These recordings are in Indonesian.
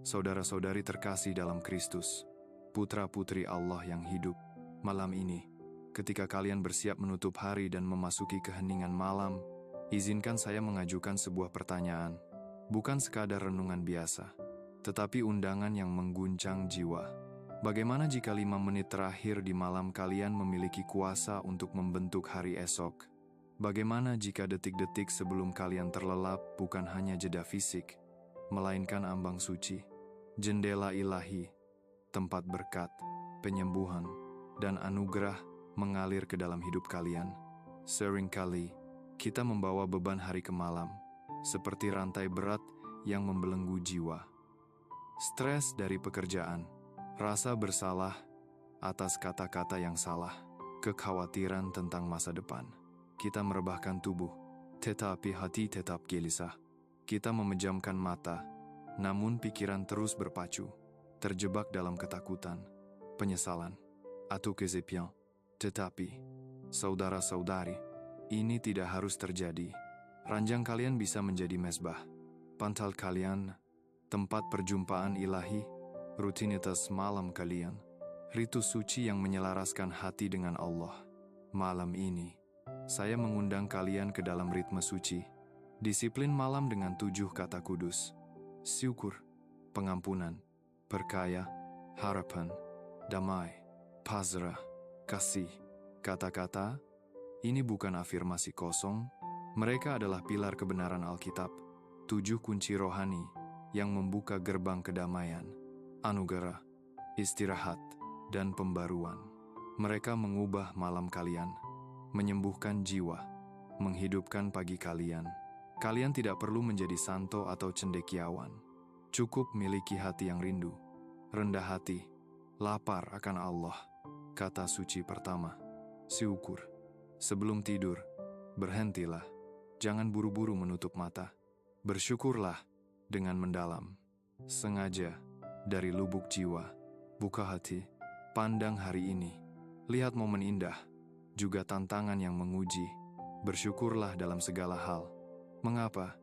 saudara-saudari terkasih dalam Kristus, putra-putri Allah yang hidup, malam ini, ketika kalian bersiap menutup hari dan memasuki keheningan malam, izinkan saya mengajukan sebuah pertanyaan, bukan sekadar renungan biasa, tetapi undangan yang mengguncang jiwa. Bagaimana jika 5 menit terakhir di malam kalian memiliki kuasa untuk membentuk hari esok? Bagaimana jika detik-detik sebelum kalian terlelap bukan hanya jeda fisik, melainkan ambang suci, jendela ilahi, tempat berkat, penyembuhan, dan anugerah mengalir ke dalam hidup kalian? Seringkali, kita membawa beban hari ke malam, seperti rantai berat yang membelenggu jiwa. Stres dari pekerjaan, rasa bersalah atas kata-kata yang salah, kekhawatiran tentang masa depan. Kita merebahkan tubuh, tetapi hati tetap gelisah. Kita memejamkan mata, namun pikiran terus berpacu, terjebak dalam ketakutan, penyesalan, atau kesepian. Tetapi, saudara-saudari, ini tidak harus terjadi. Ranjang kalian bisa menjadi mezbah, pantal kalian, tempat perjumpaan ilahi, rutinitas malam kalian, ritus suci yang menyelaraskan hati dengan Allah. Malam ini, saya mengundang kalian ke dalam ritme suci, disiplin malam dengan 7 kata kudus: syukur, pengampunan, perkaya, harapan, damai, pasrah, kasih. Kata-kata ini bukan afirmasi kosong, mereka adalah pilar kebenaran Alkitab, 7 kunci rohani yang membuka gerbang kedamaian, anugerah, istirahat, dan pembaruan. Mereka mengubah malam kalian, menyembuhkan jiwa, menghidupkan pagi kalian. Kalian tidak perlu menjadi santo atau cendekiawan. Cukup miliki hati yang rindu, rendah hati, lapar akan Allah. Kata suci pertama, syukur. Sebelum tidur, berhentilah. Jangan buru-buru menutup mata. Bersyukurlah dengan mendalam. Sengaja, dari lubuk jiwa, buka hati, pandang hari ini. Lihat momen indah, juga tantangan yang menguji. Bersyukurlah dalam segala hal. Mengapa?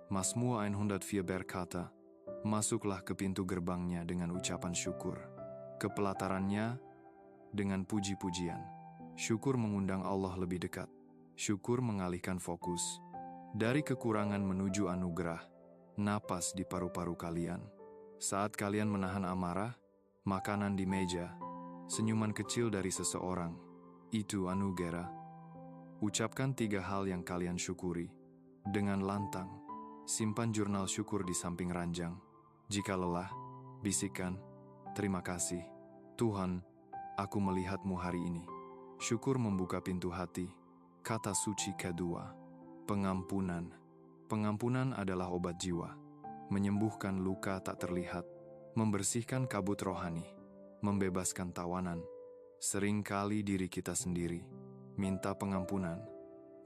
Mazmur 104 berkata, masuklah ke pintu gerbangnya dengan ucapan syukur, ke pelatarannya dengan puji-pujian. Syukur mengundang Allah lebih dekat. Syukur mengalihkan fokus dari kekurangan menuju anugerah. Napas di paru-paru kalian. Saat kalian menahan amarah, makanan di meja, senyuman kecil dari seseorang, itu anugerah. Ucapkan 3 hal yang kalian syukuri. Dengan lantang, simpan jurnal syukur di samping ranjang. Jika lelah, bisikan, terima kasih, Tuhan, aku melihatmu hari ini. Syukur membuka pintu hati. Kata suci kedua, pengampunan. Pengampunan adalah obat jiwa. Menyembuhkan luka tak terlihat, membersihkan kabut rohani, membebaskan tawanan. Seringkali diri kita sendiri minta pengampunan,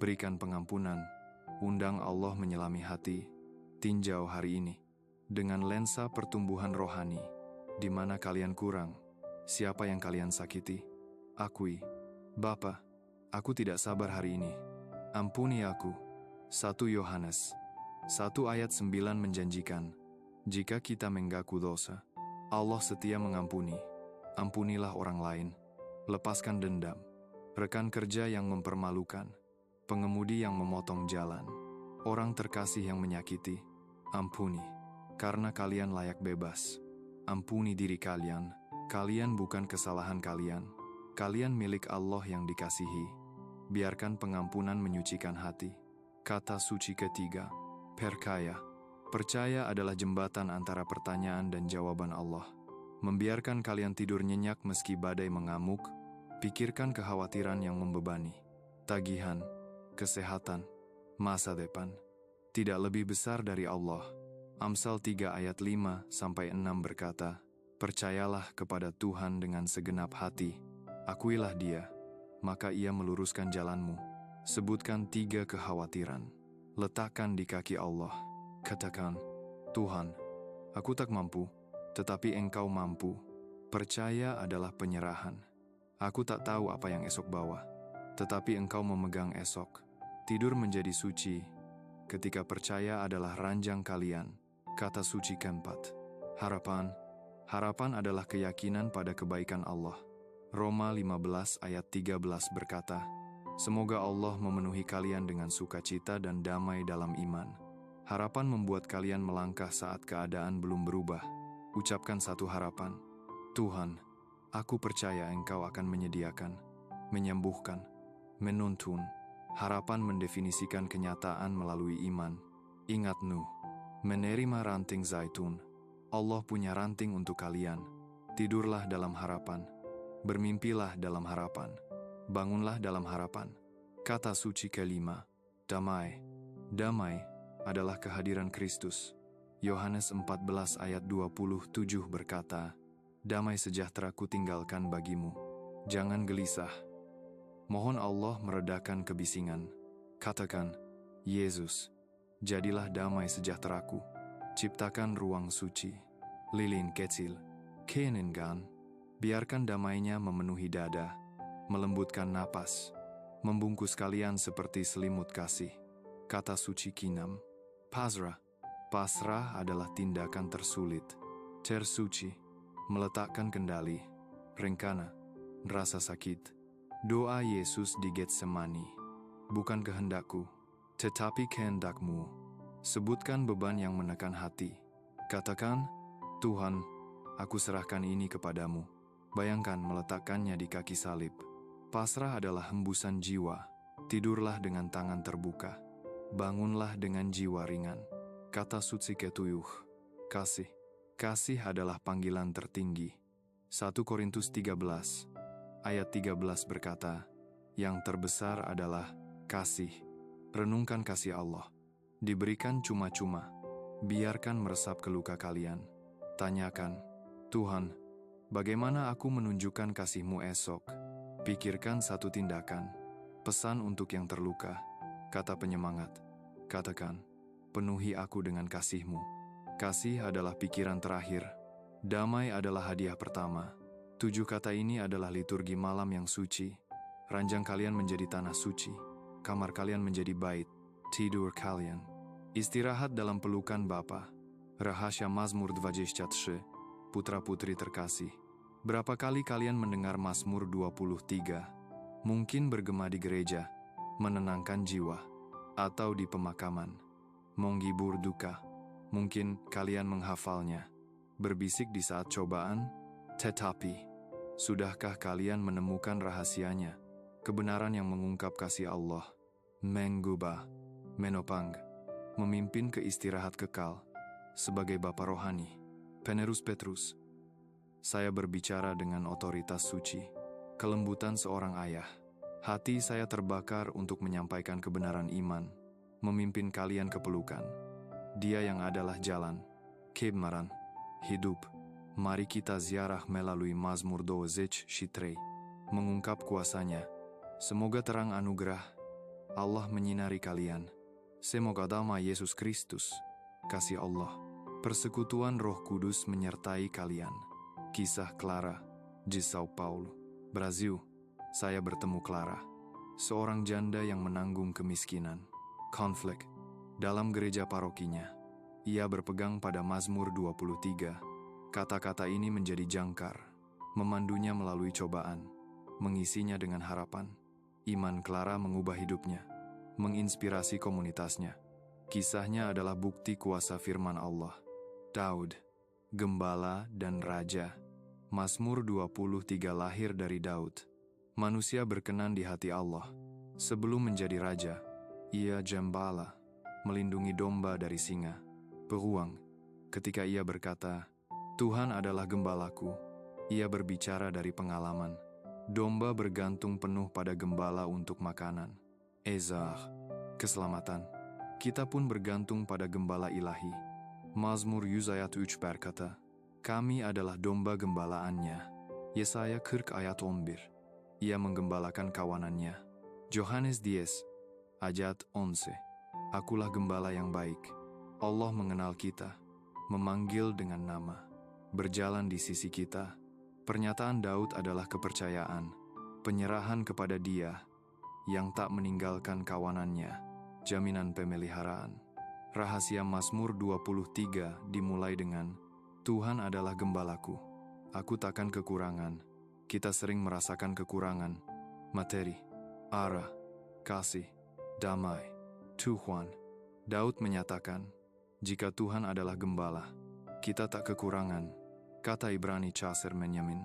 berikan pengampunan, undang Allah menyelami hati. Tinjau hari ini dengan lensa pertumbuhan rohani. Di mana kalian kurang? Siapa yang kalian sakiti? Akui, Bapa, aku tidak sabar hari ini. Ampuni aku. 1 Yohanes 1 ayat 9 menjanjikan, jika kita mengaku dosa, Allah setia mengampuni. Ampunilah orang lain. Lepaskan dendam. Rekan kerja yang mempermalukan. Pengemudi yang memotong jalan. Orang terkasih yang menyakiti. Ampuni. Karena kalian layak bebas. Ampuni diri kalian. Kalian bukan kesalahan kalian. Kalian milik Allah yang dikasihi. Biarkan pengampunan menyucikan hati. Kata suci ketiga, perkaya. Percaya adalah jembatan antara pertanyaan dan jawaban Allah. Membiarkan kalian tidur nyenyak meski badai mengamuk. Pikirkan kekhawatiran yang membebani. Tagihan, kesehatan, masa depan. Tidak lebih besar dari Allah. Amsal 3 ayat 5-6 berkata, percayalah kepada Tuhan dengan segenap hati. Akuilah Dia, maka Ia meluruskan jalanmu. Sebutkan 3 kekhawatiran. Letakkan di kaki Allah. Katakan, Tuhan, aku tak mampu, tetapi Engkau mampu. Percaya adalah penyerahan. Aku tak tahu apa yang esok bawa, tetapi Engkau memegang esok. Tidur menjadi suci, ketika percaya adalah ranjang kalian. Kata suci keempat, Harapan. Harapan adalah keyakinan pada kebaikan Allah. Roma 15 ayat 13 berkata, "Semoga Allah memenuhi kalian dengan sukacita dan damai dalam iman." Harapan membuat kalian melangkah saat keadaan belum berubah. Ucapkan satu harapan. Tuhan, aku percaya Engkau akan menyediakan, menyembuhkan, menuntun. Harapan mendefinisikan kenyataan melalui iman. Ingat Nuh, menerima ranting zaitun. Allah punya ranting untuk kalian. Tidurlah dalam harapan. Bermimpilah dalam harapan. Bangunlah dalam harapan. Kata suci kelima, damai. Damai adalah kehadiran Kristus. Yohanes 14 ayat 27 berkata, "Damai sejahtera ku tinggalkan bagimu. Jangan gelisah." Mohon Allah meredakan kebisingan. Katakan, "Yesus, jadilah damai sejahteraku." Ciptakan ruang suci. Lilin kecil. Kenengan. Biarkan damainya memenuhi dada. Melembutkan napas. Membungkus kalian seperti selimut kasih. Kata suci kinam. Pasrah. Pasrah adalah tindakan tersulit. Tersuci. Meletakkan kendali. Rencana. Rasa sakit. Doa Yesus di Getsemani. Bukan kehendakku, tetapi kehendakmu. Sebutkan beban yang menekan hati. Katakan, "Tuhan, aku serahkan ini kepadamu." Bayangkan meletakkannya di kaki salib. Pasrah adalah hembusan jiwa. Tidurlah dengan tangan terbuka. Bangunlah dengan jiwa ringan. Kata suci ketuyuh. Kasih. Kasih adalah panggilan tertinggi. 1 Korintus 13 ayat 13 berkata, "Yang terbesar adalah kasih." Renungkan kasih Allah. Diberikan cuma-cuma. Biarkan meresap ke luka kalian. Tanyakan, "Tuhan, bagaimana aku menunjukkan kasih-Mu esok?" Pikirkan satu tindakan. Pesan untuk yang terluka. Kata penyemangat. Katakan, "Penuhi aku dengan kasih-Mu." Kasih adalah pikiran terakhir. Damai adalah hadiah pertama. 7 kata ini adalah liturgi malam yang suci. Ranjang kalian menjadi tanah suci. Kamar kalian menjadi bait. Tidur kalian. Istirahat dalam pelukan Bapa. Rahasia Mazmur 23, putra-putri terkasih. Berapa kali kalian mendengar Mazmur 23? Mungkin bergema di gereja, menenangkan jiwa, atau di pemakaman. Menghibur duka. Mungkin kalian menghafalnya, berbisik di saat cobaan. Tetapi, sudahkah kalian menemukan rahasianya? Kebenaran yang mengungkap kasih Allah. Menggubah, menopang, memimpin ke istirahat kekal. Sebagai Bapa rohani, Penerus Petrus. Saya berbicara dengan otoritas suci. Kelembutan seorang ayah. Hati saya terbakar untuk menyampaikan kebenaran iman. Memimpin kalian ke pelukan. Dia yang adalah jalan, kebenaran, hidup. Mari kita ziarah melalui Mazmur 23, mengungkap kuasanya. Semoga terang anugerah Allah menyinari kalian. Semoga damai Yesus Kristus, kasih Allah, persekutuan Roh Kudus menyertai kalian. Kisah Clara di Sao Paulo, Brazil. Saya bertemu Clara, seorang janda yang menanggung kemiskinan, konflik. Dalam gereja parokinya, ia berpegang pada Mazmur 23. Kata-kata ini menjadi jangkar, memandunya melalui cobaan, mengisinya dengan harapan. Iman Clara mengubah hidupnya, menginspirasi komunitasnya. Kisahnya adalah bukti kuasa firman Allah. Daud, gembala dan raja. Mazmur 23 lahir dari Daud. Manusia berkenan di hati Allah. Sebelum menjadi raja, ia gembala, melindungi domba dari singa. Beruang, ketika ia berkata, "Tuhan adalah gembalaku." Ia berbicara dari pengalaman. Domba bergantung penuh pada gembala untuk makanan. Ezah, keselamatan. Kita pun bergantung pada gembala ilahi. Mazmur 103 berkata, "Kami adalah domba gembalaannya." Yesaya 40 ayat 11. Ia menggembalakan kawanannya. Yohanes 10 ayat 11. Akulah gembala yang baik. Allah mengenal kita, memanggil dengan nama, berjalan di sisi kita. Pernyataan Daud adalah kepercayaan, penyerahan kepada Dia yang tak meninggalkan kawanannya, jaminan pemeliharaan. Rahasia Mazmur 23 dimulai dengan, Tuhan adalah gembalaku. Aku takkan kekurangan. Kita sering merasakan kekurangan. Materi, arah, kasih, damai, Tuhan. Daud menyatakan, jika Tuhan adalah gembala, kita tak kekurangan. Kata Ibrani Chaser Menyamin.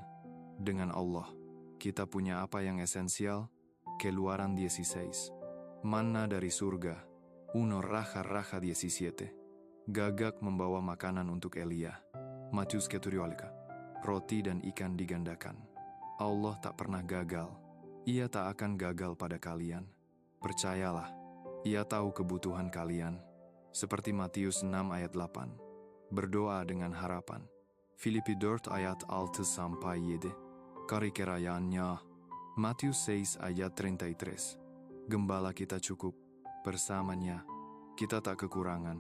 Dengan Allah, kita punya apa yang esensial? Keluaran 16. Manna dari surga. Uno Raja 17. Gagak membawa makanan untuk Elia. Matius Keturyolika. Roti dan ikan digandakan. Allah tak pernah gagal. Ia tak akan gagal pada kalian. Percayalah, Ia tahu kebutuhan kalian. Seperti Matius 6 ayat 8. Berdoa dengan harapan. Filipi 4 ayat 6 sampai 7. Karikerayannya. Matius 6 ayat 33. Gembala kita cukup. Bersamanya, kita tak kekurangan.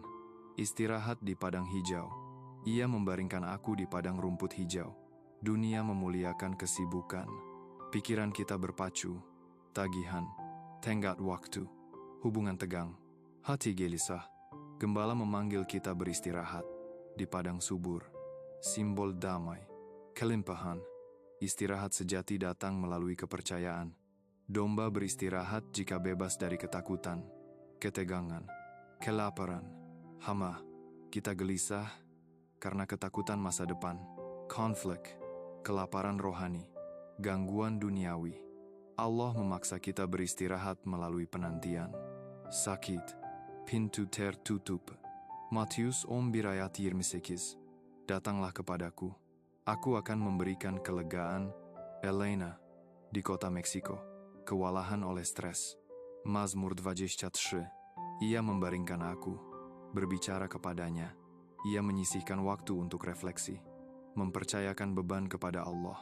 Istirahat di padang hijau. Ia membaringkan aku di padang rumput hijau. Dunia memuliakan kesibukan. Pikiran kita berpacu. Tagihan. Tenggat waktu. Hubungan tegang. Hati gelisah. Gembala memanggil kita beristirahat. Di padang subur. Simbol damai. Kelimpahan. Istirahat sejati datang melalui kepercayaan. Domba beristirahat jika bebas dari ketakutan, ketegangan, kelaparan, hama. Kita gelisah karena ketakutan masa depan, konflik, kelaparan rohani, gangguan duniawi. Allah memaksa kita beristirahat melalui penantian. Sakit, pintu tertutup. Matius 11 ayat 28. Datanglah kepadaku, aku akan memberikan kelegaan. Elena, di kota Meksiko, kewalahan oleh stres. Mazmur 23. Ia membaringkan aku, berbicara kepadanya. Ia menyisihkan waktu untuk refleksi, mempercayakan beban kepada Allah.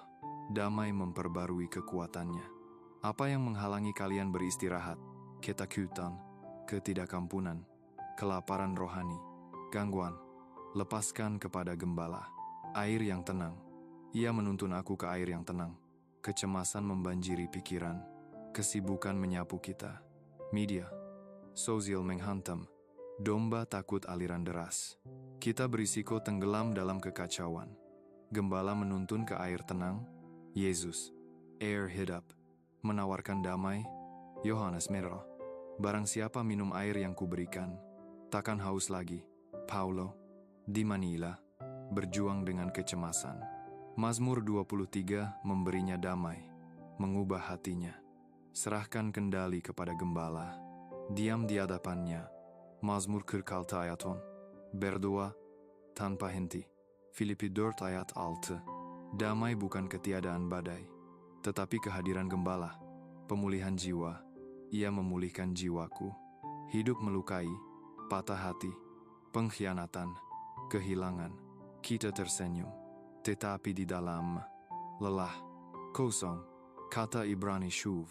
Damai memperbarui kekuatannya. Apa yang menghalangi kalian beristirahat? Ketakutan, ketidakkampunan, kelaparan rohani, gangguan. Lepaskan kepada gembala. Air yang tenang. Ia menuntun aku ke air yang tenang. Kecemasan membanjiri pikiran. Kesibukan menyapu kita. Media sosial menghantam. Domba takut aliran deras. Kita berisiko tenggelam dalam kekacauan. Gembala menuntun ke air tenang. Yesus, air hidup, menawarkan damai. Yohanes Merah. Barang siapa minum air yang kuberikan, takkan haus lagi. Paulo, di Manila, berjuang dengan kecemasan. Mazmur 23 memberinya damai, mengubah hatinya. Serahkan kendali kepada gembala. Diam di hadapannya. Mazmur 46 ayat 10. Berdoa tanpa henti. Filipi 4 ayat 6. Damai bukan ketiadaan badai, tetapi kehadiran gembala. Pemulihan jiwa. Ia memulihkan jiwaku. Hidup melukai, patah hati, pengkhianatan, kehilangan. Kita tersenyum, tetapi di dalam lelah, kosong. Kata Ibrani Shuv,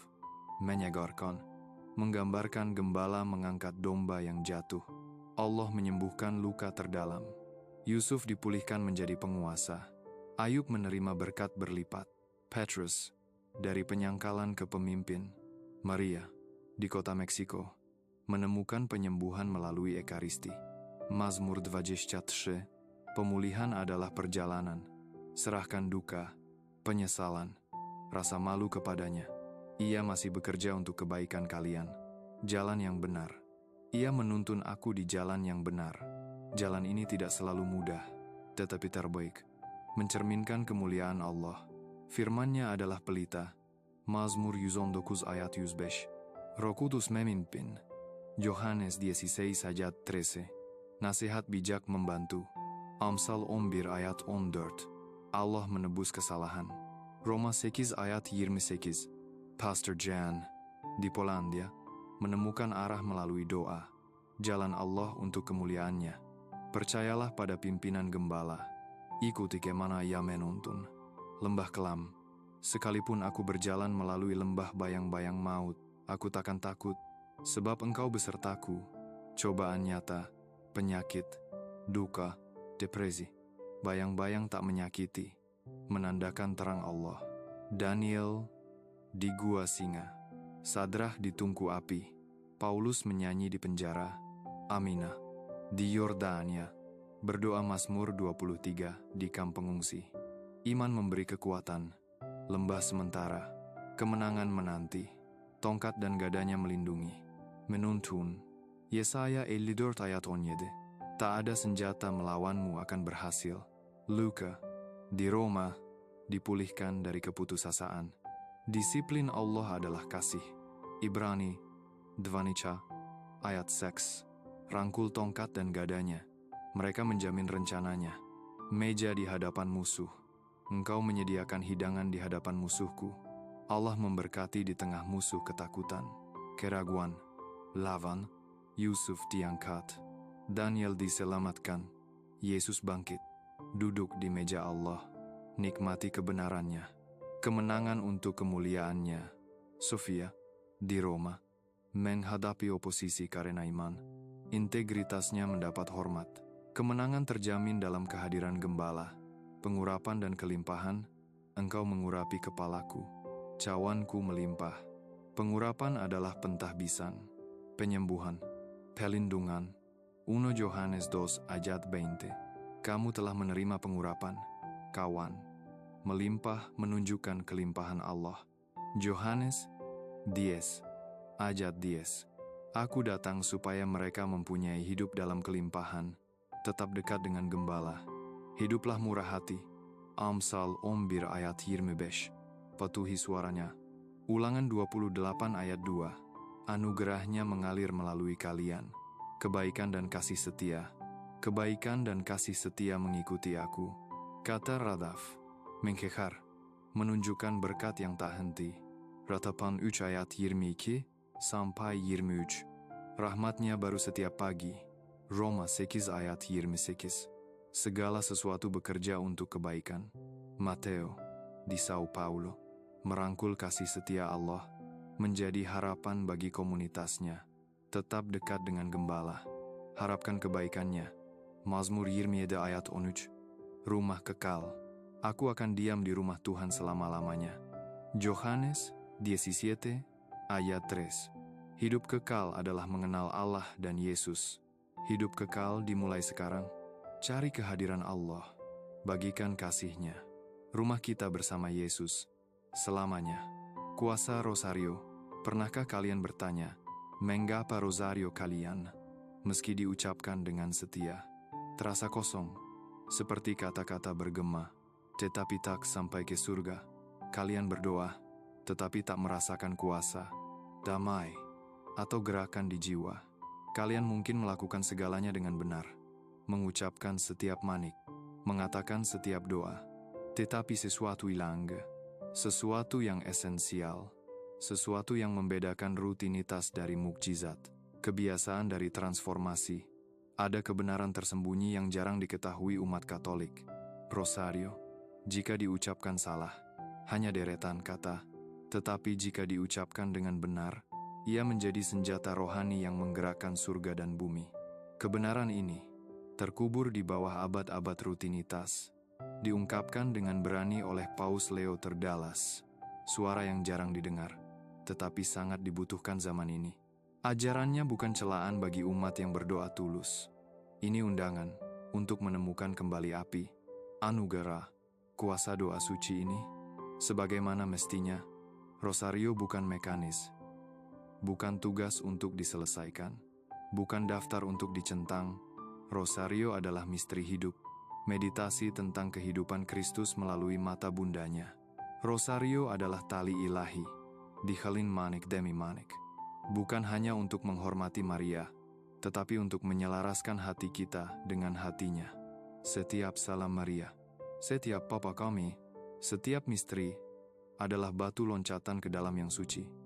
menyegarkan, menggambarkan gembala mengangkat domba yang jatuh. Allah menyembuhkan luka terdalam. Yusuf dipulihkan menjadi penguasa. Ayub menerima berkat berlipat. Petrus, dari penyangkalan ke pemimpin. Maria, di kota Meksiko, menemukan penyembuhan melalui Ekaristi. Mazmur 23. Pemulihan adalah perjalanan. Serahkan duka, penyesalan, rasa malu kepadanya. Ia masih bekerja untuk kebaikan kalian. Jalan yang benar. Ia menuntun aku di jalan yang benar. Jalan ini tidak selalu mudah, tetapi terbaik. Mencerminkan kemuliaan Allah. Firman-Nya adalah pelita. Mazmur 119 ayat 15. Roh Kudus memimpin. Yohanes 16 ayat 13. Nasihat bijak membantu. Amsal 11 ayat 14. Allah menebus kesalahan. Roma 8 ayat 28. Pastor Jan, di Polandia, menemukan arah melalui doa. Jalan Allah untuk kemuliaannya. Percayalah pada pimpinan gembala. Ikuti kemana ia menuntun. Lembah kelam. Sekalipun aku berjalan melalui lembah bayang-bayang maut, aku takkan takut, sebab Engkau besertaku. Cobaan nyata, penyakit, duka, depresi, bayang-bayang tak menyakiti, menandakan terang Allah. Daniel di gua singa, Sadrah di tungku api, Paulus menyanyi di penjara, Aminah di Yordania, Berdoa Mazmur 23 di kamp pengungsi. Iman memberi kekuatan, lembah sementara, kemenangan menanti, tongkat dan gadanya melindungi. Menuntun, Yesaya 54 ayat 17, tak ada senjata melawanmu akan berhasil. Luka, di Roma, dipulihkan dari keputusasaan. Disiplin Allah adalah kasih. Ibrani, Dvanica, ayat seks, rangkul tongkat dan gadanya. Mereka menjamin rencananya. Meja di hadapan musuh. Engkau menyediakan hidangan di hadapan musuhku. Allah memberkati di tengah musuh ketakutan. Keraguan, Lavan, Yusuf diangkat. Daniel diselamatkan. Yesus bangkit. Duduk di meja Allah. Nikmati kebenarannya. Kemenangan untuk kemuliaannya. Sofia, di Roma, menghadapi oposisi karena iman. Integritasnya mendapat hormat. Kemenangan terjamin dalam kehadiran gembala. Pengurapan dan kelimpahan, engkau mengurapi kepalaku. Cawanku melimpah. Pengurapan adalah pentahbisan. Penyembuhan, pelindungan. 1 Yohanes 2 ayat 20. Kamu telah menerima pengurapan, kawan. Melimpah menunjukkan kelimpahan Allah. Yohanes 10 ayat 10. Aku datang supaya mereka mempunyai hidup dalam kelimpahan, tetap dekat dengan gembala. Hiduplah murah hati. Amsal 11 ayat 25. Patuhi suaranya. Ulangan 28 ayat 2. Anugerahnya mengalir melalui kalian. Kebaikan dan kasih setia. Kebaikan dan kasih setia mengikuti aku. Kata Radaf, menghekar, menunjukkan berkat yang tak henti. Ratapan 3 ayat 22 sampai 23. Rahmatnya baru setiap pagi. Roma 6 ayat 28. Segala sesuatu bekerja untuk kebaikan. Mateo, di Sao Paulo, merangkul kasih setia Allah, menjadi harapan bagi komunitasnya. Tetap dekat dengan gembala. Harapkan kebaikannya. Mazmur 27 ayat 13. Rumah kekal. Aku akan diam di rumah Tuhan selama-lamanya. Yohanes 17 ayat 3. Hidup kekal adalah mengenal Allah dan Yesus. Hidup kekal dimulai sekarang. Cari kehadiran Allah. Bagikan kasih-Nya. Rumah kita bersama Yesus. Selamanya. Kuasa Rosario. Pernahkah kalian bertanya, mengapa Rosario kalian? Meski diucapkan dengan setia. Terasa kosong. Seperti kata-kata bergema. Tetapi tak sampai ke surga. Kalian berdoa, tetapi tak merasakan kuasa, damai, atau gerakan di jiwa. Kalian mungkin melakukan segalanya dengan benar. Mengucapkan setiap manik, mengatakan setiap doa, tetapi sesuatu hilang, sesuatu yang esensial, sesuatu yang membedakan rutinitas dari mukjizat, kebiasaan dari transformasi. Ada kebenaran tersembunyi yang jarang diketahui umat Katolik. Rosario, jika diucapkan salah, hanya deretan kata, tetapi jika diucapkan dengan benar, ia menjadi senjata rohani yang menggerakkan surga dan bumi. Kebenaran ini terkubur di bawah abad-abad rutinitas, diungkapkan dengan berani oleh Paus Leo Terdalas, suara yang jarang didengar, tetapi sangat dibutuhkan zaman ini. Ajarannya bukan celaan bagi umat yang berdoa tulus. Ini undangan untuk menemukan kembali api, anugerah, kuasa doa suci ini. Sebagaimana mestinya, Rosario bukan mekanis, bukan tugas untuk diselesaikan, bukan daftar untuk dicentang. Rosario adalah misteri hidup, meditasi tentang kehidupan Kristus melalui mata bundanya. Rosario adalah tali ilahi, dihalin manik demi manik. Bukan hanya untuk menghormati Maria, tetapi untuk menyelaraskan hati kita dengan hatinya. Setiap salam Maria, setiap Papa kami, setiap misteri adalah batu loncatan ke dalam yang suci.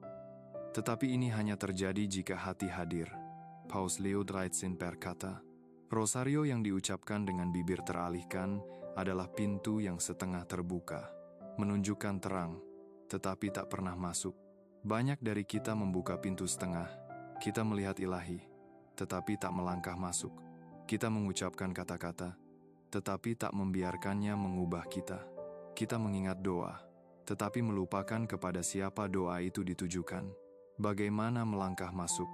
Tetapi ini hanya terjadi jika hati hadir. Paus Leo XIII berkata, Rosario yang diucapkan dengan bibir teralihkan adalah pintu yang setengah terbuka, menunjukkan terang, tetapi tak pernah masuk. Banyak dari kita membuka pintu setengah, kita melihat ilahi, tetapi tak melangkah masuk. Kita mengucapkan kata-kata, tetapi tak membiarkannya mengubah kita. Kita mengingat doa, tetapi melupakan kepada siapa doa itu ditujukan. Bagaimana melangkah masuk?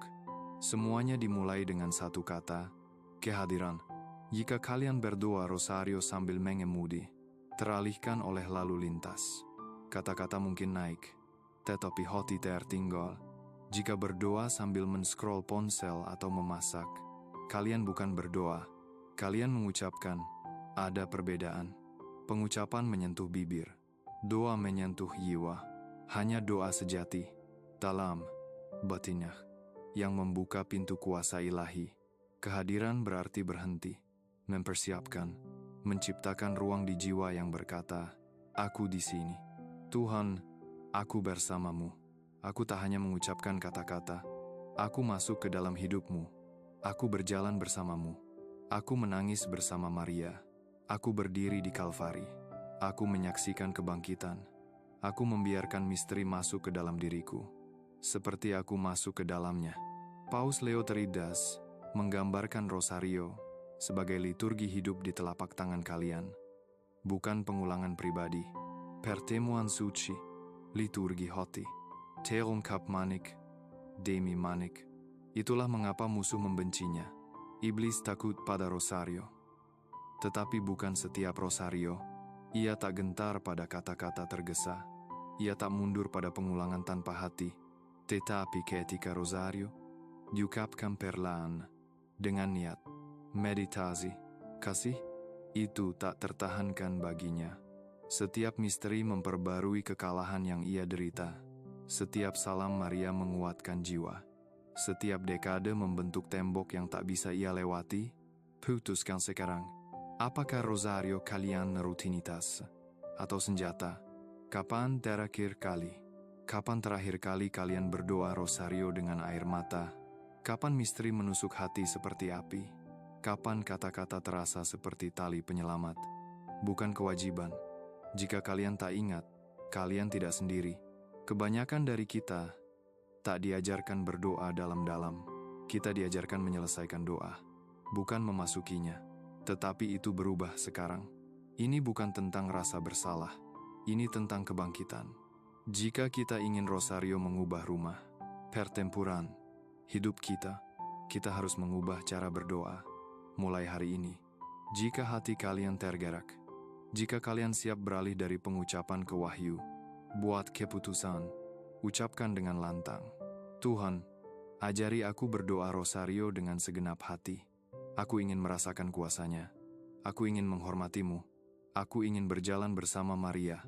Semuanya dimulai dengan satu kata, kehadiran. Jika kalian berdoa rosario sambil mengemudi, teralihkan oleh lalu lintas. Kata-kata mungkin naik, tetapi hati tertinggal. Jika berdoa sambil men-scroll ponsel atau memasak, kalian bukan berdoa, kalian mengucapkan. Ada perbedaan. Pengucapan menyentuh bibir, doa menyentuh jiwa. Hanya doa sejati, dalam batinnya, yang membuka pintu kuasa ilahi. Kehadiran berarti berhenti, mempersiapkan, menciptakan ruang di jiwa yang berkata, "Aku di sini. Tuhan, aku bersamamu." Aku tak hanya mengucapkan kata-kata, aku masuk ke dalam hidupmu. Aku berjalan bersamamu. Aku menangis bersama Maria. Aku berdiri di Kalvari. Aku menyaksikan kebangkitan. Aku membiarkan misteri masuk ke dalam diriku, seperti aku masuk ke dalamnya. Paus Leo Teridas menggambarkan rosario sebagai liturgi hidup di telapak tangan kalian, bukan pengulangan pribadi. Pertemuan suci, liturgi hati, teon kap manik, demi manik. Itulah mengapa musuh membencinya. Iblis takut pada rosario. Tetapi bukan setiap rosario. Ia tak gentar pada kata-kata tergesa. Ia tak mundur pada pengulangan tanpa hati. Tetapi ketika rosario diucapkan perlahan, dengan niat, meditasi, kasih, itu tak tertahankan baginya. Setiap misteri memperbarui kekalahan yang ia derita. Setiap salam Maria menguatkan jiwa. Setiap dekade membentuk tembok yang tak bisa ia lewati. Putuskan sekarang. Apakah rosario kalian rutinitas atau senjata? Kapan terakhir kali? Kapan terakhir kali kalian berdoa rosario dengan air mata? Kapan misteri menusuk hati seperti api? Kapan kata-kata terasa seperti tali penyelamat? Bukan kewajiban. Jika kalian tak ingat, kalian tidak sendiri. Kebanyakan dari kita tak diajarkan berdoa dalam-dalam. Kita diajarkan menyelesaikan doa, bukan memasukinya. Tetapi itu berubah sekarang. Ini bukan tentang rasa bersalah. Ini tentang kebangkitan. Jika kita ingin rosario mengubah rumah, pertempuran, hidup kita harus mengubah cara berdoa. Mulai hari ini, jika hati kalian tergerak, jika kalian siap beralih dari pengucapan ke wahyu, buat keputusan, ucapkan dengan lantang, "Tuhan, ajari aku berdoa rosario dengan segenap hati. Aku ingin merasakan kuasanya. Aku ingin menghormatimu. Aku ingin berjalan bersama Maria."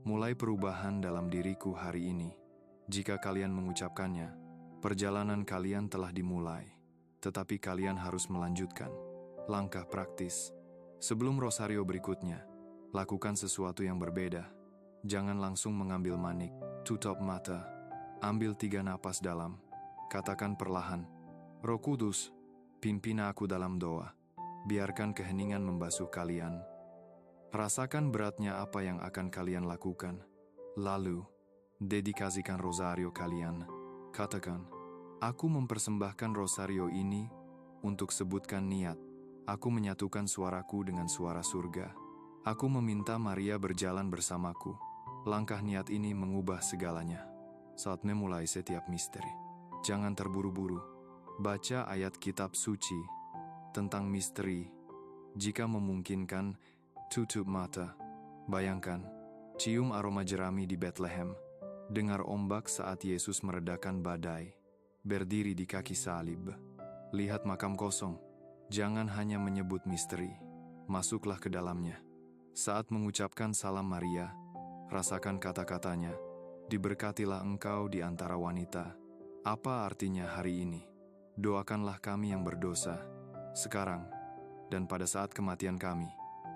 Mulai perubahan dalam diriku hari ini. Jika kalian mengucapkannya, perjalanan kalian telah dimulai. Tetapi kalian harus melanjutkan. Langkah praktis. Sebelum rosario berikutnya, lakukan sesuatu yang berbeda. Jangan langsung mengambil manik. Tutup mata. Ambil 3 napas dalam. Katakan perlahan, "Roh Kudus, pimpin aku dalam doa. Biarkan keheningan membasuh kalian." Rasakan beratnya apa yang akan kalian lakukan. Lalu, dedikasikan rosario kalian. Katakan, "Aku mempersembahkan rosario ini untuk sebutkan niat. Aku menyatukan suaraku dengan suara surga. Aku meminta Maria berjalan bersamaku." Langkah niat ini mengubah segalanya. Saat memulai setiap misteri, jangan terburu-buru. Baca ayat kitab suci tentang misteri. Jika memungkinkan, tutup mata. Bayangkan, cium aroma jerami di Bethlehem. Dengar ombak saat Yesus meredakan badai. Berdiri di kaki salib. Lihat makam kosong. Jangan hanya menyebut misteri. Masuklah ke dalamnya. Saat mengucapkan salam Maria, rasakan kata-katanya. "Diberkatilah engkau di antara wanita." Apa artinya hari ini? Doakanlah kami yang berdosa, sekarang, dan pada saat kematian kami.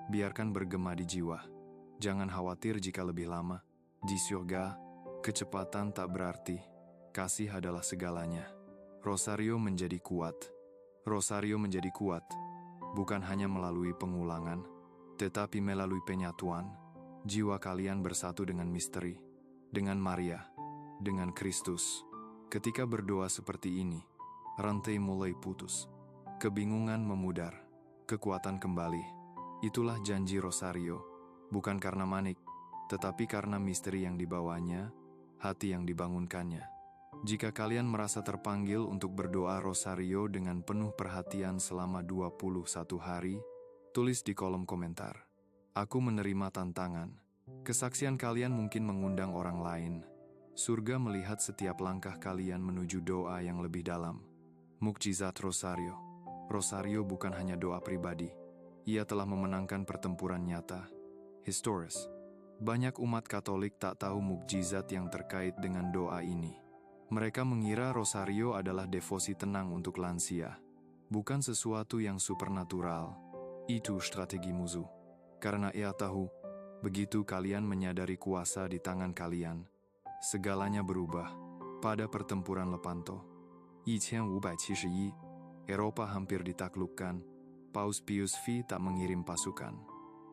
Biarkan bergema di jiwa. Jangan khawatir jika lebih lama. Di surga, kecepatan tak berarti. Kasih adalah segalanya. Rosario menjadi kuat. Rosario menjadi kuat, bukan hanya melalui pengulangan, tetapi melalui penyatuan. Jiwa kalian bersatu dengan misteri, dengan Maria, dengan Kristus. Ketika berdoa seperti ini, rantai mulai putus. Kebingungan memudar. Kekuatan kembali. Itulah janji rosario, bukan karena manik, tetapi karena misteri yang dibawanya, hati yang dibangunkannya. Jika kalian merasa terpanggil untuk berdoa rosario dengan penuh perhatian selama 21 hari, Tulis di kolom komentar. Aku menerima tantangan. Kesaksian kalian mungkin mengundang orang lain. Surga melihat setiap langkah kalian menuju doa yang lebih dalam. Mukjizat Rosario. Rosario bukan hanya doa pribadi. Ia telah memenangkan pertempuran nyata. Historis. Banyak umat Katolik tak tahu mukjizat yang terkait dengan doa ini. Mereka mengira Rosario adalah devosi tenang untuk lansia. Bukan sesuatu yang supernatural. Itu strategi musuh. Karena ia tahu, begitu kalian menyadari kuasa di tangan kalian, segalanya berubah. Pada pertempuran Lepanto, 1571, Eropa hampir ditaklukkan. Paus Pius V tak mengirim pasukan.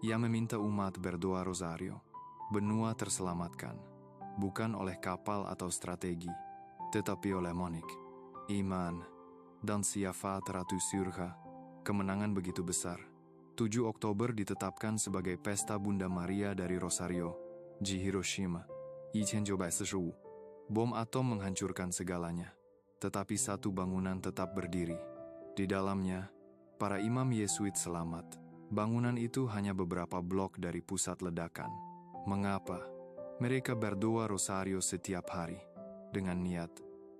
Ia meminta umat berdoa rosario. Benua terselamatkan, bukan oleh kapal atau strategi, tetapi oleh monik, iman, dan siafat Ratu Surga. Kemenangan begitu besar. 7 Oktober ditetapkan sebagai Pesta Bunda Maria dari Rosario di Hiroshima. 1945. Bom atom menghancurkan segalanya, tetapi satu bangunan tetap berdiri. Di dalamnya, para imam Yesuit selamat. Bangunan itu hanya beberapa blok dari pusat ledakan. Mengapa? Mereka berdoa rosario setiap hari. Dengan niat,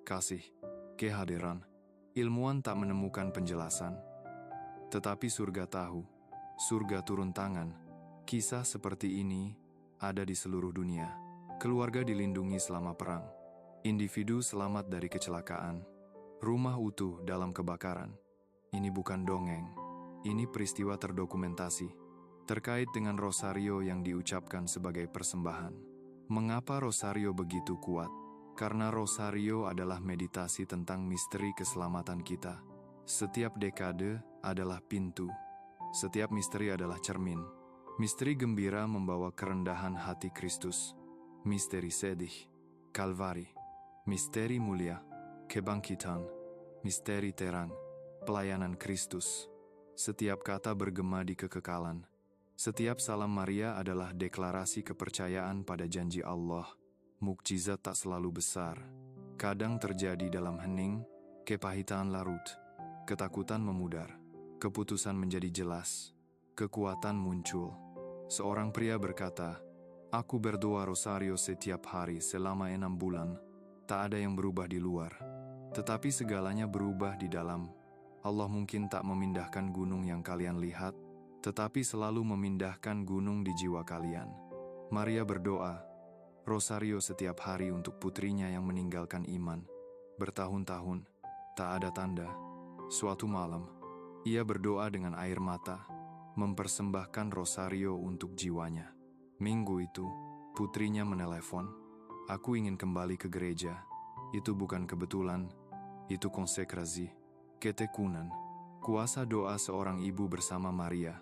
kasih, kehadiran. Ilmuwan tak menemukan penjelasan. Tetapi surga tahu. Surga turun tangan. Kisah seperti ini ada di seluruh dunia. Keluarga dilindungi selama perang. Individu selamat dari kecelakaan. Rumah utuh dalam kebakaran. Ini bukan dongeng. Ini peristiwa terdokumentasi. Terkait dengan rosario yang diucapkan sebagai persembahan. Mengapa rosario begitu kuat? Karena rosario adalah meditasi tentang misteri keselamatan kita. Setiap dekade adalah pintu. Setiap misteri adalah cermin. Misteri gembira membawa kerendahan hati Kristus. Misteri sedih, Kalvari. Misteri mulia, kebangkitan. Misteri terang, pelayanan Kristus. Setiap kata bergema di kekekalan. Setiap salam Maria adalah deklarasi kepercayaan pada janji Allah. Mukjizat tak selalu besar. Kadang terjadi dalam hening, kepahitan larut. Ketakutan memudar. Keputusan menjadi jelas. Kekuatan muncul. Seorang pria berkata, "Aku berdoa rosario setiap hari selama 6 bulan. Tak ada yang berubah di luar. Tetapi segalanya berubah di dalam. Allah mungkin tak memindahkan gunung yang kalian lihat, tetapi selalu memindahkan gunung di jiwa kalian." Maria berdoa, rosario setiap hari untuk putrinya yang meninggalkan iman. Bertahun-tahun, tak ada tanda. Suatu malam, ia berdoa dengan air mata, mempersembahkan rosario untuk jiwanya. Minggu itu, putrinya menelepon, "Aku ingin kembali ke gereja." Itu bukan kebetulan, itu konsekrasi, ketekunan, kuasa doa seorang ibu bersama Maria.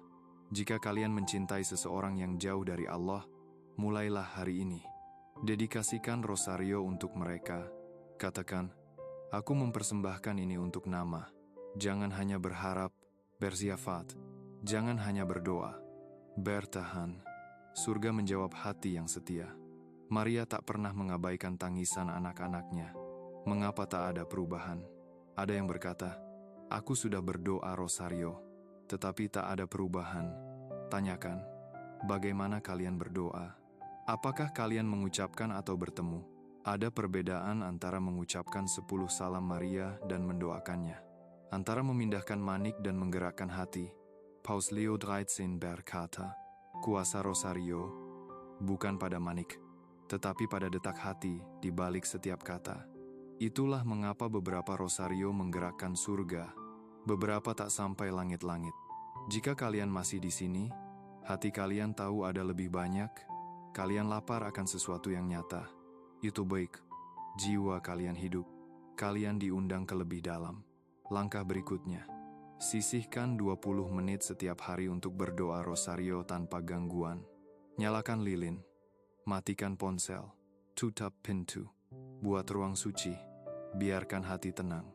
Jika kalian mencintai seseorang yang jauh dari Allah, mulailah hari ini. Dedikasikan rosario untuk mereka. Katakan, "Aku mempersembahkan ini untuk nama." Jangan hanya berharap, bersiafat. Jangan hanya berdoa. Bertahan. Surga menjawab hati yang setia. Maria tak pernah mengabaikan tangisan anak-anaknya. Mengapa tak ada perubahan? Ada yang berkata, "Aku sudah berdoa rosario, tetapi tak ada perubahan." Tanyakan, bagaimana kalian berdoa? Apakah kalian mengucapkan atau bertemu? Ada perbedaan antara mengucapkan 10 salam Maria dan mendoakannya. Antara memindahkan manik dan menggerakkan hati. Paus Leo XIII berkata, kuasa rosario bukan pada manik, tetapi pada detak hati di balik setiap kata. Itulah mengapa beberapa rosario menggerakkan surga, beberapa tak sampai langit-langit. Jika kalian masih di sini, hati kalian tahu ada lebih banyak, kalian lapar akan sesuatu yang nyata. Itu baik, jiwa kalian hidup, kalian diundang ke lebih dalam. Langkah berikutnya, sisihkan 20 menit setiap hari untuk berdoa rosario tanpa gangguan. Nyalakan lilin, matikan ponsel, tutup pintu, buat ruang suci, biarkan hati tenang,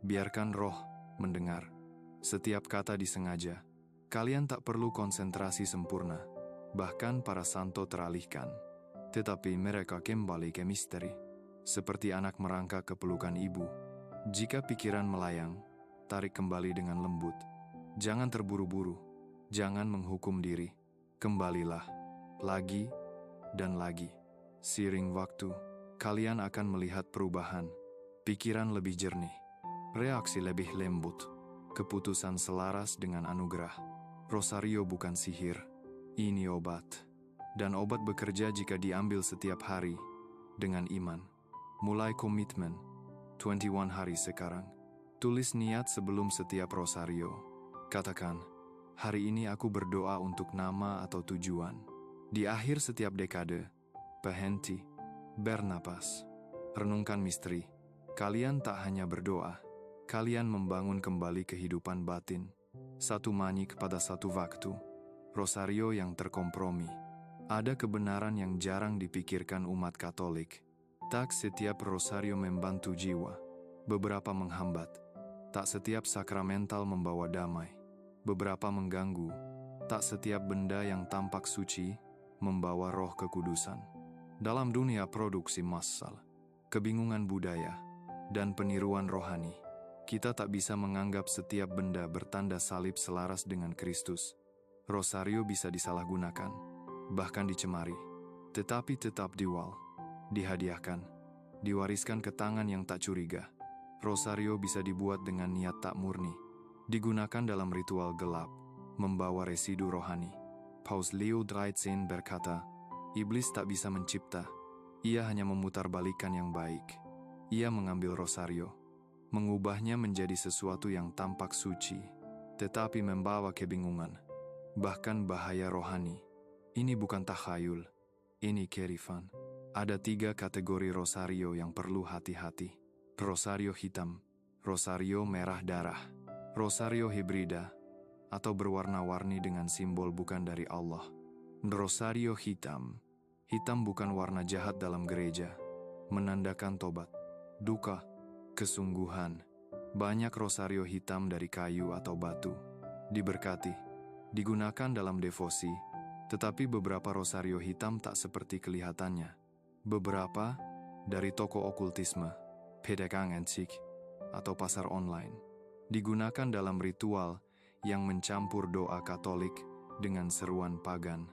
biarkan roh mendengar. Setiap kata disengaja. Kalian tak perlu konsentrasi sempurna, bahkan para santo teralihkan. Tetapi mereka kembali ke misteri, seperti anak merangkak ke pelukan ibu. Jika pikiran melayang, tarik kembali dengan lembut. Jangan terburu-buru, Jangan menghukum diri. Kembalilah. Lagi dan lagi. Seiring waktu, kalian akan melihat perubahan. Pikiran lebih jernih. Reaksi lebih lembut. Keputusan selaras dengan anugerah. Rosario bukan sihir. Ini obat. Dan obat bekerja jika diambil setiap hari. Dengan iman. Mulai komitmen. 21 hari sekarang. Tulis niat sebelum setiap rosario. Katakan, hari ini aku berdoa untuk nama atau tujuan. Di akhir setiap dekade, berhenti, bernapas. Renungkan misteri. Kalian tak hanya berdoa, kalian membangun kembali kehidupan batin. Satu manik pada satu waktu. Rosario yang terkompromi. Ada kebenaran yang jarang dipikirkan umat Katolik. Tak setiap rosario membantu jiwa. Beberapa menghambat. Tak setiap sakramental membawa damai. Beberapa mengganggu. Tak setiap benda yang tampak suci membawa roh kekudusan. Dalam dunia produksi massal, kebingungan budaya, dan peniruan rohani, kita tak bisa menganggap setiap benda bertanda salib selaras dengan Kristus. Rosario bisa disalahgunakan, bahkan dicemari, tetapi tetap diwal, dihadiahkan, diwariskan ke tangan yang tak curiga. Rosario bisa dibuat dengan niat tak murni, digunakan dalam ritual gelap, membawa residu rohani. Paus Leo XIII berkata, iblis tak bisa mencipta, ia hanya memutarbalikkan yang baik. Ia mengambil rosario, mengubahnya menjadi sesuatu yang tampak suci, tetapi membawa kebingungan, bahkan bahaya rohani. Ini bukan takhayul, ini kearifan. Ada 3 kategori rosario yang perlu hati-hati. Rosario hitam, rosario merah darah, rosario hibrida, atau berwarna-warni dengan simbol bukan dari Allah. Rosario hitam. Hitam bukan warna jahat dalam gereja, menandakan tobat, duka, kesungguhan. Banyak rosario hitam dari kayu atau batu. Diberkati, digunakan dalam devosi, tetapi beberapa rosario hitam tak seperti kelihatannya. Beberapa dari toko okultisme, pedagang antik, atau pasar online, digunakan dalam ritual yang mencampur doa Katolik dengan seruan pagan.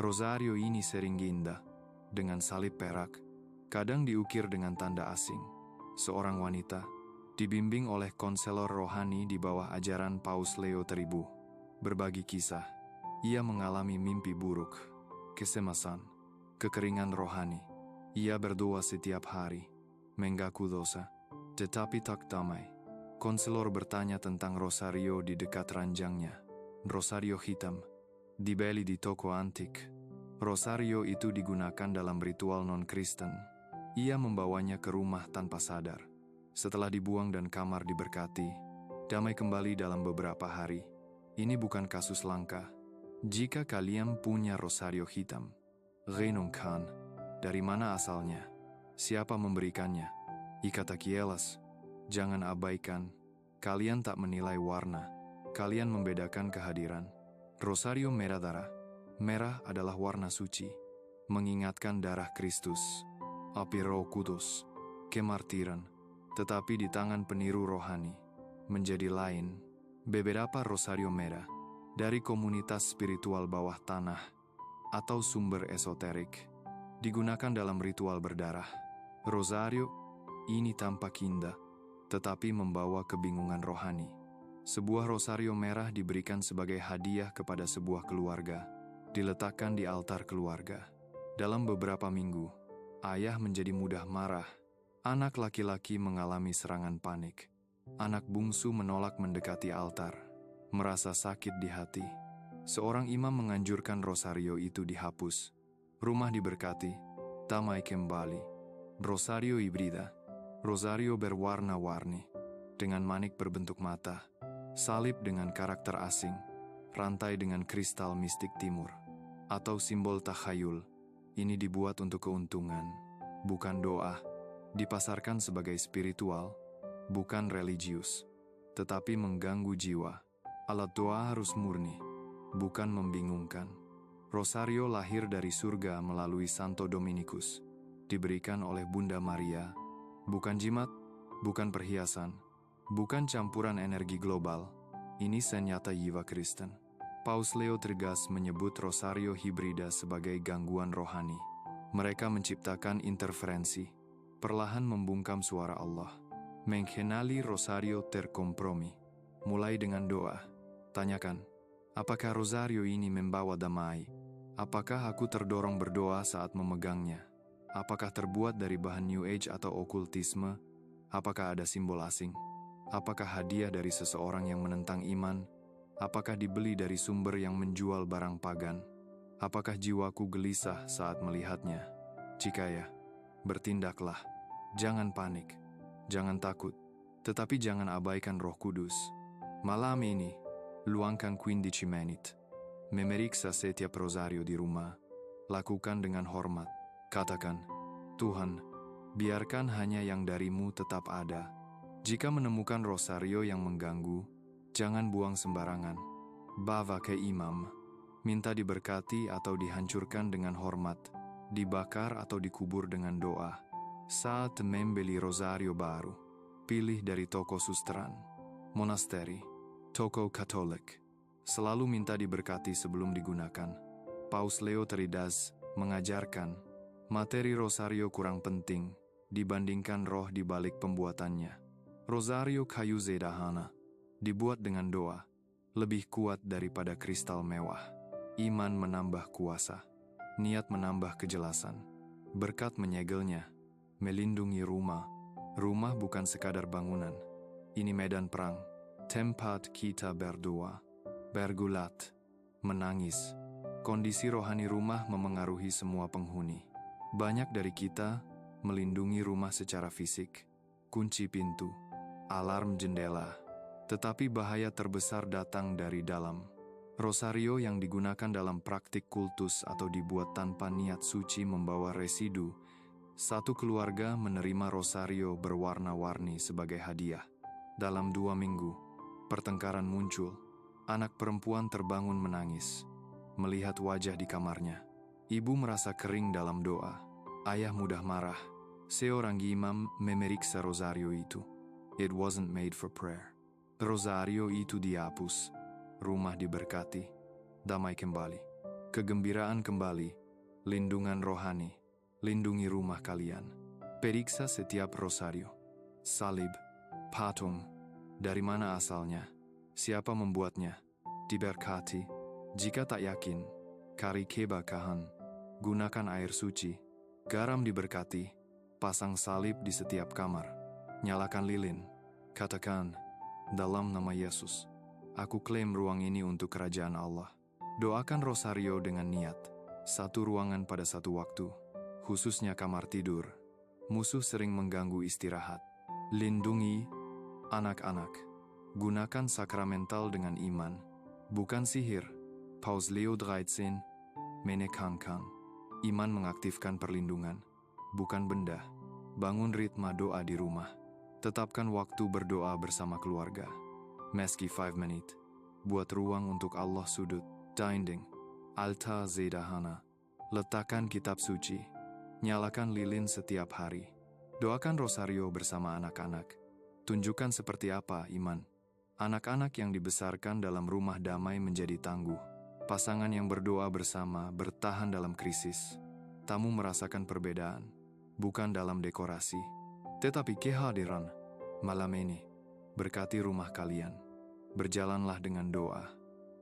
Rosario ini sering indah, dengan salib perak, kadang diukir dengan tanda asing. Seorang wanita, dibimbing oleh konselor rohani di bawah ajaran Paus Leo XIII, berbagi kisah. Ia mengalami mimpi buruk, kesemasan, kekeringan rohani. Ia berdoa setiap hari, mengaku dosa, tetapi tak damai. Konselor bertanya tentang rosario di dekat ranjangnya. Rosario hitam, dibeli di toko antik. Rosario itu digunakan dalam ritual non-Kristen. Ia membawanya ke rumah tanpa sadar. Setelah dibuang dan kamar diberkati, damai kembali dalam beberapa hari. Ini bukan kasus langka. Jika kalian punya rosario hitam, renungkan, dari mana asalnya? Siapa memberikannya? Ikataquielas. Jangan abaikan, kalian tak menilai warna, kalian membedakan kehadiran. Rosario merah darah. Merah adalah warna suci, mengingatkan darah Kristus, api Roh Kudus, kemartiran, tetapi di tangan peniru rohani, menjadi lain. Beberapa rosario merah, dari komunitas spiritual bawah tanah, atau sumber esoterik, digunakan dalam ritual berdarah. Rosario ini tampak indah, tetapi membawa kebingungan rohani. Sebuah rosario merah diberikan sebagai hadiah kepada sebuah keluarga, diletakkan di altar keluarga. Dalam beberapa minggu, ayah menjadi mudah marah. Anak laki-laki mengalami serangan panik. Anak bungsu menolak mendekati altar, merasa sakit di hati. Seorang imam menganjurkan rosario itu dihapus. Rumah diberkati, damai kembali. Rosario hibrida. Rosario berwarna-warni, dengan manik berbentuk mata, salib dengan karakter asing, rantai dengan kristal mistik timur, atau simbol takhayul. Ini dibuat untuk keuntungan, bukan doa. Dipasarkan sebagai spiritual, bukan religius, tetapi mengganggu jiwa. Alat doa harus murni, bukan membingungkan. Rosario lahir dari surga melalui Santo Dominikus, diberikan oleh Bunda Maria. Bukan jimat, bukan perhiasan, bukan campuran energi global. Ini senjata jiwa Kristen. Paus Leo tegas menyebut rosario hibrida sebagai gangguan rohani. Mereka menciptakan interferensi, perlahan membungkam suara Allah. Mengenali rosario terkompromi. Mulai dengan doa. Tanyakan, apakah rosario ini membawa damai? Apakah aku terdorong berdoa saat memegangnya? Apakah terbuat dari bahan New Age atau okultisme? Apakah ada simbol asing? Apakah hadiah dari seseorang yang menentang iman? Apakah dibeli dari sumber yang menjual barang pagan? Apakah jiwaku gelisah saat melihatnya? Jika ya, bertindaklah. Jangan panik, jangan takut, tetapi jangan abaikan Roh Kudus. Malam ini, luangkan 15 menit. Memeriksa setiap rosario di rumah. Lakukan dengan hormat. Katakan, Tuhan, biarkan hanya yang darimu tetap ada. Jika menemukan rosario yang mengganggu, jangan buang sembarangan. Bawa ke imam. Minta diberkati atau dihancurkan dengan hormat. Dibakar atau dikubur dengan doa. Saat membeli rosario baru, pilih dari toko susteran, monasteri, toko Katolik. Selalu minta diberkati sebelum digunakan. Paus Leo Teridas mengajarkan, materi rosario kurang penting dibandingkan roh di balik pembuatannya. Rosario kayu sederhana, dibuat dengan doa, lebih kuat daripada kristal mewah. Iman menambah kuasa, niat menambah kejelasan. Berkat menyegelnya, melindungi rumah. Rumah bukan sekadar bangunan. Ini medan perang, tempat kita berdoa, bergulat, menangis. Kondisi rohani rumah memengaruhi semua penghuni. Banyak dari kita melindungi rumah secara fisik, kunci pintu, alarm jendela, tetapi bahaya terbesar datang dari dalam. Rosario yang digunakan dalam praktik kultus atau dibuat tanpa niat suci membawa residu. Satu keluarga menerima rosario berwarna-warni sebagai hadiah. Dalam 2 minggu, pertengkaran muncul. Anak perempuan terbangun menangis, melihat wajah di kamarnya. Ibu merasa kering dalam doa. Ayah mudah marah. Seorang imam memeriksa rosario itu. It wasn't made for prayer. Rosario itu dihapus. Rumah diberkati. Damai kembali. Kegembiraan kembali. Lindungan rohani. Lindungi rumah kalian. Periksa setiap rosario. Salib. Patung. Dari mana asalnya? Siapa membuatnya? Diberkati. Jika tak yakin, kari kebakahan. Gunakan air suci. Garam diberkati. Pasang salib di setiap kamar. Nyalakan lilin. Katakan, dalam nama Yesus, aku klaim ruang ini untuk kerajaan Allah. Doakan rosario dengan niat. Satu ruangan pada satu waktu. Khususnya kamar tidur. Musuh sering mengganggu istirahat. Lindungi anak-anak. Gunakan sakramental dengan iman. Bukan sihir. Paus Leo XIII menekankan. Iman mengaktifkan perlindungan. Bukan benda. Bangun ritma doa di rumah. Tetapkan waktu berdoa bersama keluarga. Meski 5 menit. Buat ruang untuk Allah sudut. Dinding. Altar sederhana. Letakkan kitab suci. Nyalakan lilin setiap hari. Doakan rosario bersama anak-anak. Tunjukkan seperti apa iman. Anak-anak yang dibesarkan dalam rumah damai menjadi tangguh. Pasangan yang berdoa bersama bertahan dalam krisis. Tamu merasakan perbedaan. Bukan dalam dekorasi, tetapi kehadiran. Malam ini, berkati rumah kalian. Berjalanlah dengan doa.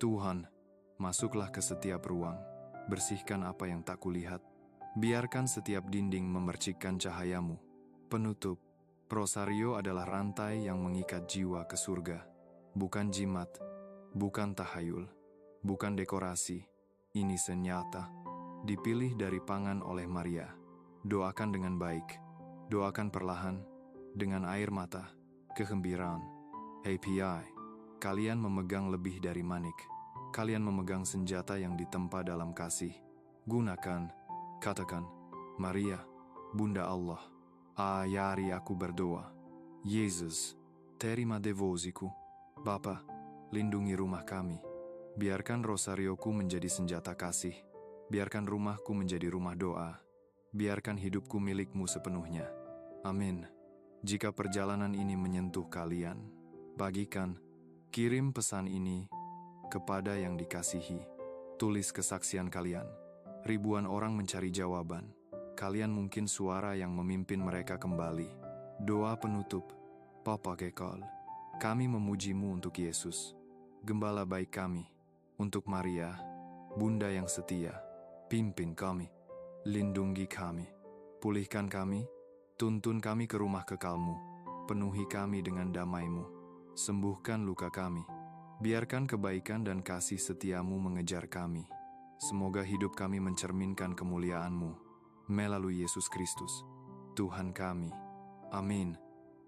Tuhan, masuklah ke setiap ruang. Bersihkan apa yang tak kulihat. Biarkan setiap dinding memercikkan cahayamu. Penutup, rosario adalah rantai yang mengikat jiwa ke surga. Bukan jimat, bukan tahayul, bukan dekorasi. Ini senjata, dipilih dari pangan oleh Maria. Doakan dengan baik, doakan perlahan, dengan air mata, kegembiraan. API, kalian memegang lebih dari manik. Kalian memegang senjata yang ditempa dalam kasih. Gunakan, katakan, Maria, Bunda Allah, ayari aku berdoa. Yesus, terima devosiku. Bapa, lindungi rumah kami. Biarkan rosarioku menjadi senjata kasih. Biarkan rumahku menjadi rumah doa. Biarkan hidupku milikmu sepenuhnya. Amin. Jika perjalanan ini menyentuh kalian, bagikan, kirim pesan ini kepada yang dikasihi. Tulis kesaksian kalian. Ribuan orang mencari jawaban. Kalian mungkin suara yang memimpin mereka kembali. Doa penutup. Papa Kekol. Kami memujimu untuk Yesus, Gembala baik kami. Untuk Maria, Bunda yang setia. Pimpin kami. Lindungi kami. Pulihkan kami. Tuntun kami ke rumah kekalmu. Penuhi kami dengan damai-Mu. Sembuhkan luka kami. Biarkan kebaikan dan kasih setiamu mengejar kami. Semoga hidup kami mencerminkan kemuliaan-Mu. Melalui Yesus Kristus, Tuhan kami. Amin.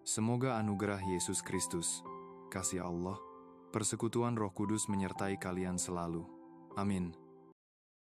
Semoga anugerah Yesus Kristus, kasih Allah, persekutuan Roh Kudus menyertai kalian selalu. Amin.